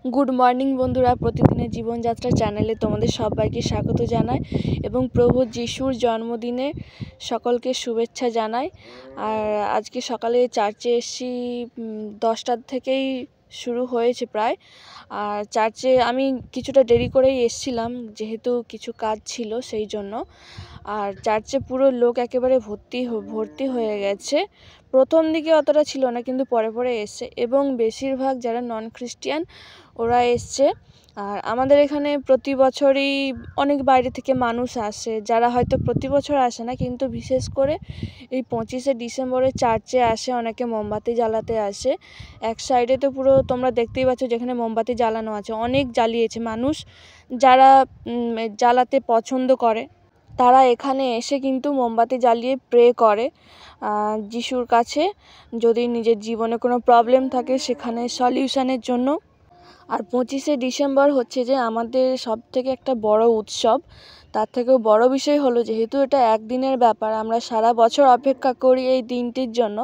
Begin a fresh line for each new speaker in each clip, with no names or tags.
Good morning বন্ধুরা, প্রতিদিনের জীবনযাত্রা চ্যানেলে তোমাদের সবাইকে স্বাগত জানাই এবং প্রভু যিশুর জন্মদিনে সকলকে শুভেচ্ছা জানাই। আর আজকে সকালে চার্চে এসেছি 10টার থেকেই শুরু হয়েছে প্রায়। আর চার্চে আমি কিছুটা দেরি করেই এসেছিলাম, যেহেতু কিছু কাজ ছিল সেই জন্য। আর চার্চে পুরো লোক একেবারে ভর্তি হয়ে গেছে। প্রথম দিকে অতটা ছিল না, কিন্তু পরে পরে এসছে এবং বেশিরভাগ যারা নন খ্রিস্টিয়ান ওরা এসছে। আর আমাদের এখানে প্রতি বছরই অনেক বাইরে থেকে মানুষ আসে, যারা হয়তো প্রতি বছর আসে না, কিন্তু বিশেষ করে এই 25শে ডিসেম্বরে চার্চে আসে, অনেকে মোমবাতি জ্বালাতে আসে। এক সাইডে তো পুরো তোমরা দেখতেই পাচ্ছ যেখানে মোমবাতি জ্বালানো আছে, অনেক জ্বালিয়েছে মানুষ। যারা জ্বালাতে পছন্দ করে তারা এখানে এসে কিন্তু মোমবাতি জ্বালিয়ে প্রে করে যিশুর কাছে, যদি নিজের জীবনে কোনো প্রবলেম থাকে সেখানে সলিউশনের জন্য। আর 25শে ডিসেম্বর হচ্ছে যে আমাদের সবথেকে একটা বড় উৎসব। তার থেকেও বড় বিষয় হলো, যেহেতু এটা একদিনের ব্যাপার, আমরা সারা বছর অপেক্ষা করি এই দিনটির জন্য,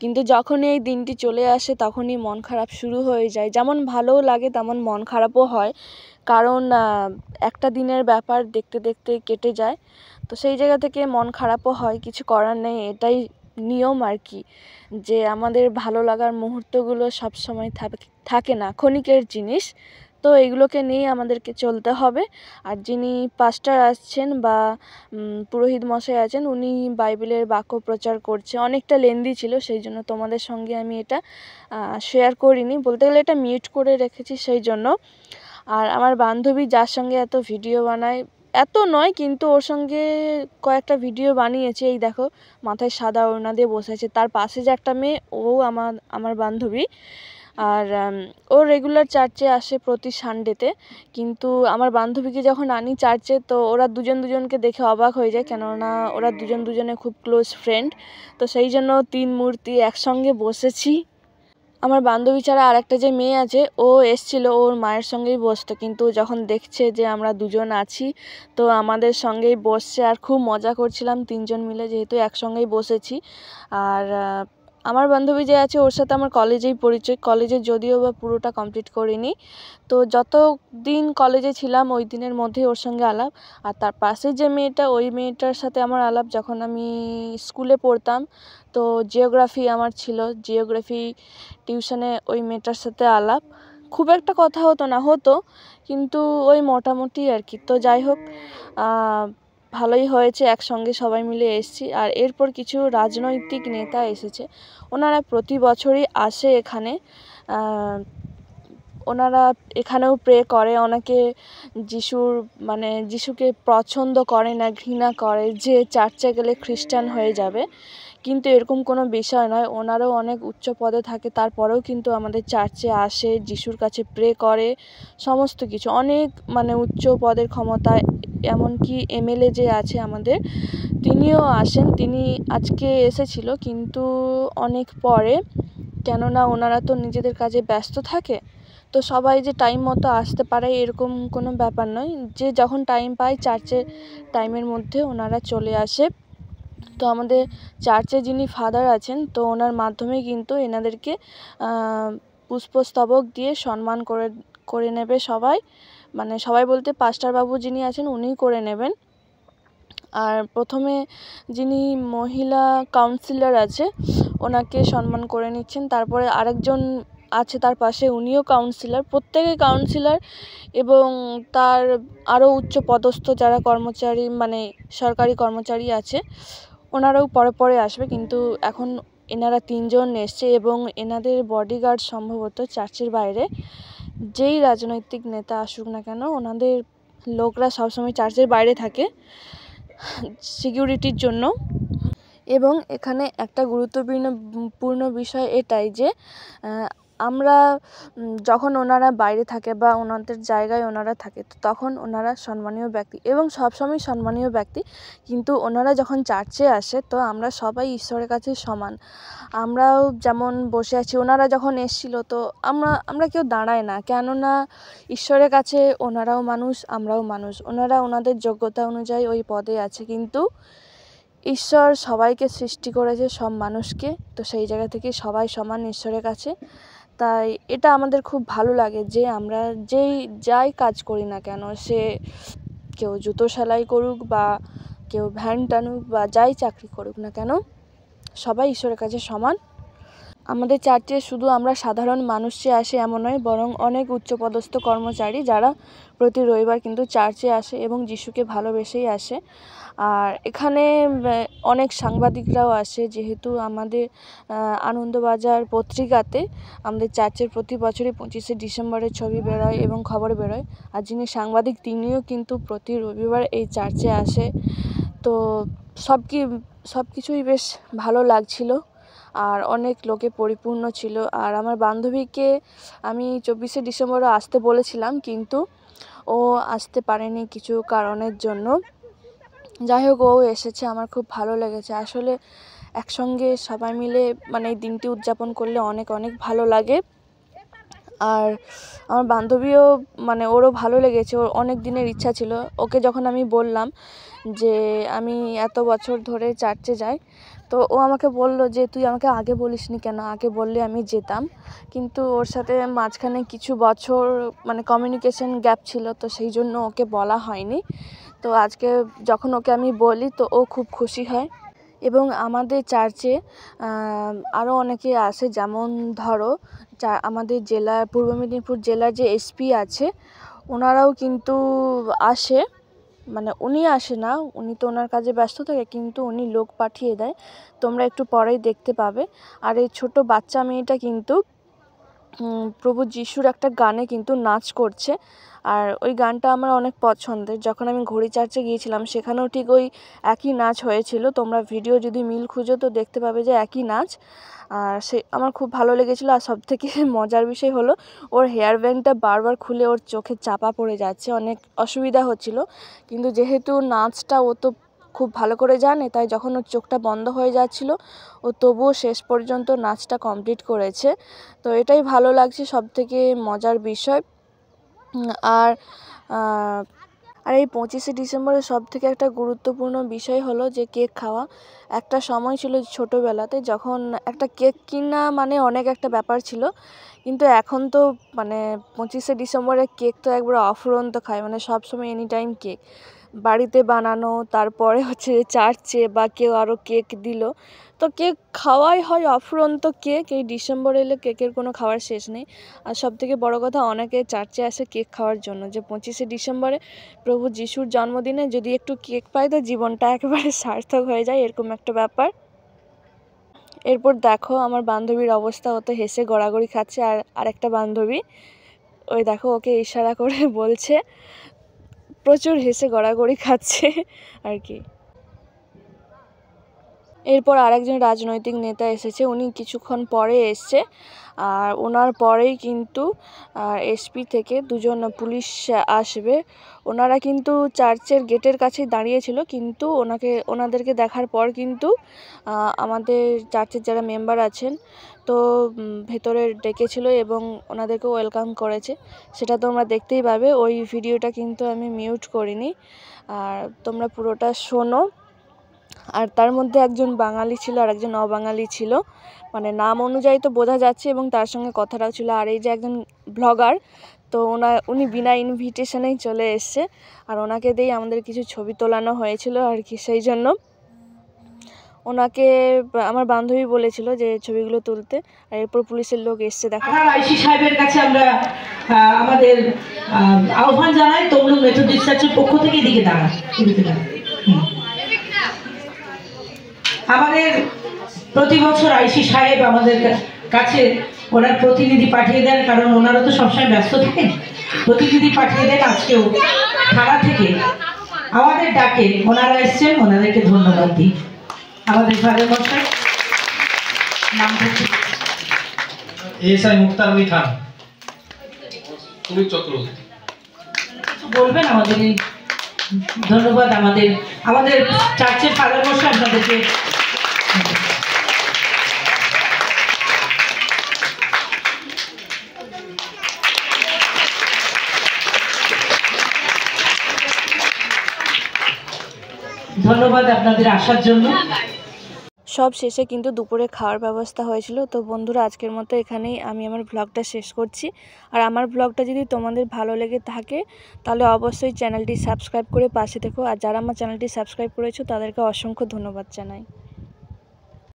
কিন্তু যখনই এই দিনটি চলে আসে তখনই মন খারাপ শুরু হয়ে যায়। যেমন ভালোও লাগে তেমন মন খারাপও হয়, কারণ একটা দিনের ব্যাপার দেখতে দেখতে কেটে যায়। তো সেই জায়গা থেকে মন খারাপও হয়, কিছু করার নেই, এটাই নিয়ম আর কি, যে আমাদের ভালো লাগার মুহূর্তগুলো সবসময় থাকে না, ক্ষণিকের জিনিস। তো এইগুলোকে নিয়ে আমাদেরকে চলতে হবে। আর যিনি পাস্টার আসছেন বা পুরোহিত মশাই আছেন, উনি বাইবেলের বাক্য প্রচার করছে, অনেকটা লেন্দি ছিল, সেই জন্য তোমাদের সঙ্গে আমি এটা শেয়ার করিনি, বলতে গেলে এটা মিউট করে রেখেছি সেই জন্য। আর আমার বান্ধবী যার সঙ্গে এত ভিডিও বানায়, এত নয় কিন্তু ওর সঙ্গে কয়েকটা ভিডিও বানিয়েছে, এই দেখো মাথায় সাদা ওড়না দিয়ে বসে আছে, তার পাশে যে একটা মেয়ে, ও আমার বান্ধবী। আর ও রেগুলার চার্চে আসে প্রতি সানডেতে। কিন্তু আমার বান্ধবীকে যখন আনি চার্চে, তো ওরা দুজনকে দেখে অবাক হয়ে যায়, কেননা ওরা দুজনে খুব ক্লোজ ফ্রেন্ড। তো সেই জন্য 3 মূর্তি একসঙ্গে বসেছি। আমার বান্ধবী ছাড়া আরেকটা যে মেয়ে আছে, ও এসছিল ওর মায়ের সঙ্গেই বসতো, কিন্তু যখন দেখছে যে আমরা দুজন আছি তো আমাদের সঙ্গেই বসছে। আর খুব মজা করছিলাম 3জন মিলে, যেহেতু একসঙ্গেই বসেছি। আর আমার বান্ধবী যে আছে ওর সাথে আমার কলেজেই পরিচয়, কলেজে যদিও বা পুরোটা কমপ্লিট করিনি। তো যত দিন কলেজে ছিলাম ওই দিনের মধ্যেই ওর সঙ্গে আলাপ। আর তার পাশে যে মেয়েটা, ওই মেয়েটার সাথে আমার আলাপ যখন আমি স্কুলে পড়তাম। তো জিওগ্রাফি আমার ছিল, জিওগ্রাফি টিউশনে ওই মেয়েটার সাথে আলাপ, খুব একটা কথা হতো কিন্তু ওই মোটামুটি আর কি। তো যাই হোক, ভালোই হয়েছে, একসঙ্গে সবাই মিলে এসেছি। আর এরপর কিছু রাজনৈতিক নেতা এসেছে, ওনারা প্রতি বছরই আসে এখানে। ওনারা এখানেও প্রে করে, অনেকে যিশুকে পছন্দ করে না, ঘৃণা করে যে চার্চে গেলে খ্রিস্টান হয়ে যাবে, কিন্তু এরকম কোনো বিষয় নয়। ওনারাও অনেক উচ্চ পদে থাকে, তারপরেও কিন্তু আমাদের চার্চে আসে, যিশুর কাছে প্রে করে, সমস্ত কিছু অনেক উচ্চ পদের ক্ষমতায়, এমনকি এমএলএ যে আছে আমাদের, তিনিও আসেন। তিনি আজকে এসেছিল কিন্তু অনেক পরে, কেননা ওনারা তো নিজেদের কাজে ব্যস্ত থাকে। তো সবাই যে টাইম মতো আসতে পারে এরকম কোনো ব্যাপার নয়, যে যখন টাইম পায় চার্চের টাইমের মধ্যে ওনারা চলে আসে। তো আমাদের চার্চে যিনি ফাদার আছেন, তো ওনার মাধ্যমে কিন্তু এনাদেরকে পুষ্পস্তবক দিয়ে সম্মান করে নেবে সবাই, সবাই বলতে পাস্টার বাবু যিনি আছেন উনিই করে নেবেন। আর প্রথমে যিনি মহিলা কাউন্সিলর আছে ওনাকে সম্মান করে নিচ্ছেন, তারপরে আরেকজন আছে তার পাশে, উনিও কাউন্সিলর, প্রত্যেকে কাউন্সিলর, এবং তার আরও উচ্চ পদস্থ যারা কর্মচারী সরকারি কর্মচারী আছে ওনারাও পরে আসবে, কিন্তু এখন এনারা 3জন এসছে। এবং এনাদের বডিগার্ড সম্ভবত চার্চের বাইরে যেই রাজনৈতিক নেতা আসুক না কেন, ওনাদের লোকরা সবসময় চার্চের বাইরে থাকে সিকিউরিটির জন্য। এবং এখানে একটা গুরুত্বপূর্ণ বিষয় এটাই যে আমরা যখন ওনারা বাইরে থাকে বা ওনাদের জায়গায় ওনারা থাকে, তো তখন ওনারা সম্মানীয় ব্যক্তি এবং সবসময় সম্মানীয় ব্যক্তি, কিন্তু ওনারা যখন চার্চে আসে তো আমরা সবাই ঈশ্বরের কাছে সমান। আমরাও যেমন বসে আছি, ওনারা যখন এসেছিল তো আমরা কেউ দাঁড়ায় না, কেননা ঈশ্বরের কাছে ওনারাও মানুষ, আমরাও মানুষ। ওনারা ওনাদের যোগ্যতা অনুযায়ী ওই পদে আছে, কিন্তু ঈশ্বর সবাইকে সৃষ্টি করেছে, সব মানুষকে, তো সেই জায়গা থেকে সবাই সমান ঈশ্বরের কাছে। তাই এটা আমাদের খুব ভালো লাগে যে আমরা যাই কাজ করি না কেন, সে কেউ জুতো সেলাই করুক বা কেউ ভ্যান টানুক বা যাই চাকরি করুক না কেন, সবাই ঈশ্বরের কাছে সমান। আমাদের চার্চে শুধু আমরা সাধারণ মানুষে আসে এমন নয়, বরং অনেক উচ্চপদস্থ কর্মচারী যারা প্রতি রবিবার কিন্তু চার্চে আসে এবং যিশুকে ভালোবেসেই আসে। আর এখানে অনেক সাংবাদিকরাও আসে, যেহেতু আমাদের আনন্দবাজার পত্রিকাতে আমাদের চার্চের প্রতি বছরই 25শে ডিসেম্বরের ছবি বেরোয় এবং খবর বেরোয়। আর যিনি সাংবাদিক তিনিও কিন্তু প্রতি রবিবার এই চার্চে আসে। তো সব কিছুই বেশ ভালো লাগছিল আর অনেক লোকে পরিপূর্ণ ছিল। আর আমার বান্ধবীকে আমি 24শে ডিসেম্বরও আসতে বলেছিলাম, কিন্তু ও আসতে পারেনি কিছু কারণের জন্য। যাই হোক, ও এসেছে, আমার খুব ভালো লেগেছে। আসলে একসঙ্গে সবাই মিলে মানে এই দিনটি উদযাপন করলে অনেক অনেক ভালো লাগে। আর আমার বান্ধবীও মানে ওরও ভালো লেগেছে, ওর অনেক দিনের ইচ্ছা ছিল। ওকে যখন আমি বললাম যে আমি এত বছর ধরে চার্চে যাই, তো ও আমাকে বলল যে তুই আমাকে আগে বলিসনি কেন, আগে বললে আমি যেতাম। কিন্তু ওর সাথে মাঝখানে কিছু বছর মানে কমিউনিকেশন গ্যাপ ছিল, তো সেই জন্য ওকে বলা হয়নি। তো আজকে যখন ওকে আমি বলি তো ও খুব খুশি হয়। এবং আমাদের চার্চে আরও অনেকে আসে, যেমন ধরো আমাদের জেলার পূর্ব মেদিনীপুর জেলার যে এসপি আছে, ওনারাও কিন্তু আসে। মানে উনি আসে না, উনি তো ওনার কাজে ব্যস্ত থাকে, কিন্তু উনি লোক পাঠিয়ে দেয়, তোমরা একটু পরেই দেখতে পাবে। আর এই ছোট বাচ্চা মেয়েটা কিন্তু প্রভু যিশুর একটা গানে কিন্তু নাচ করছে। আর ওই গানটা আমার অনেক পছন্দের। যখন আমি ঘড়ি চার্চে গিয়েছিলাম সেখানেও ঠিক ওই একই নাচ হয়েছিল। তোমরা ভিডিও যদি মিল খুঁজো তো দেখতে পাবে যে একই নাচ। আর আমার খুব ভালো লেগেছিলো। আর সবথেকে মজার বিষয় হলো ওর হেয়ার ব্যান্ডটা বারবার খুলে ওর চোখে চাপা পড়ে যাচ্ছে, অনেক অসুবিধা হচ্ছিল। কিন্তু যেহেতু নাচটা ও তো খুব ভালো করে জানে, তাই যখন ওর চোখটা বন্ধ হয়ে যাচ্ছিলো ও তবুও শেষ পর্যন্ত নাচটা কমপ্লিট করেছে। তো এটাই ভালো লাগছে, সবথেকে মজার বিষয়। আর এই 25শে ডিসেম্বরের সবথেকে একটা গুরুত্বপূর্ণ বিষয় হলো যে কেক খাওয়া। একটা সময় ছিল ছোটোবেলাতে যখন একটা কেক কিনা মানে অনেক একটা ব্যাপার ছিল, কিন্তু এখন তো মানে 25শে ডিসেম্বরে কেক তো একবার অফুরন্ত খায়, মানে সবসময় এনি টাইম কেক বাড়িতে বানানো, তারপরে হচ্ছে চার্চে বা কেউ আরও কেক দিল, তো কেক খাওয়াই হয় অফুরন্ত কেক। এই ডিসেম্বর এলে কেকের কোনো খাওয়ার শেষ নেই। আর সবথেকে বড় কথা, অনেকে চার্চে আসে কেক খাওয়ার জন্য, যে 25শে ডিসেম্বরে প্রভু যিশুর জন্মদিনে যদি একটু কেক পাই তো জীবনটা একেবারে সার্থক হয়ে যায়, এরকম একটা ব্যাপার। এরপর দেখো আমার বান্ধবীর অবস্থা, ও তো হেসে গড়াগড়ি খাচ্ছে। আর আরেকটা বান্ধবী ওই দেখো ওকে ইশারা করে বলছে, প্রচুর হেসে গড়াগড়ি খাচ্ছে আর কি। এরপর আরেকজন রাজনৈতিক নেতা এসেছে, উনি কিছুক্ষণ পরে এসছে। আর ওনার পরেই কিন্তু এসপি থেকে দুজন পুলিশ আসবে। ওনারা কিন্তু চার্চের গেটের কাছেই দাঁড়িয়েছিল, কিন্তু ওনাদেরকে দেখার পর কিন্তু আমাদের চার্চের যারা মেম্বার আছেন তো ভেতরে ডেকেছিল এবং ওনাদেরকে ওয়েলকাম করেছে। সেটা তোমরা দেখতেই পাবে, ওই ভিডিওটা কিন্তু আমি মিউট করিনি, আর তোমরা পুরোটা শোনো। আর তার মধ্যে একজন বাঙালি ছিল আর একজন অবাঙালি ছিল, মানে নাম অনুযায়ী তো বোঝা যাচ্ছে, এবং তার সঙ্গে কথাটাও ছিল। আর এই যে একজন ব্লগার, তো উনি বিনা ইনভিটেশনেই চলে এসছে, আর ওনাকে দিয়েই আমাদের কিছু ছবি তোলানো হয়েছিল আর কি। সেই জন্য ওনাকে আমার বান্ধবী বলেছিল যে ছবিগুলো তুলতে। আর এরপর পুলিশের লোক এসছে, দেখো।
আইসি সাহেবের কাছে আমরা আমাদের আহ্বান জানাই, তমলুক মেথডিস্ট চার্চের পক্ষ থেকে এদিকে দাঁড়া। আমাদের প্রতি বছর আইসি সাহেব আমাদের কাছে ওনার প্রতিনিধি পাঠিয়ে দেন, কারণ ওনারা তো সবসময় ব্যস্ত থাকেন, প্রতিনিধি পাঠিয়ে দেন। আজকেও থানা থেকে আমাদের ডাকে ওনারা এসছেন, ওনাদেরকে ধন্যবাদ দিই। আমাদের ফাদার মশাই নাম
এসআই মুক্তার আলী খান, সুমিত চক্রবর্তী
বলবেন আমাদের। ধন্যবাদ আমাদের চার্চের ফাদার মশাই আপনাদেরকে। ধন্যবাদ আপনাদের আসার জন্য।
সব শেষে কিন্তু দুপুরে খাওয়ার ব্যবস্থা হয়েছিল। তো বন্ধুরা, আজকের মতো এখানেই আমি আমার ব্লগটা শেষ করছি। আর আমার ব্লগটা যদি তোমাদের ভালো লেগে থাকে তাহলে অবশ্যই চ্যানেলটি সাবস্ক্রাইব করে পাশে থেকো। আর যারা আমার চ্যানেলটি সাবস্ক্রাইব করেছো তাদেরকে অসংখ্য ধন্যবাদ জানাই।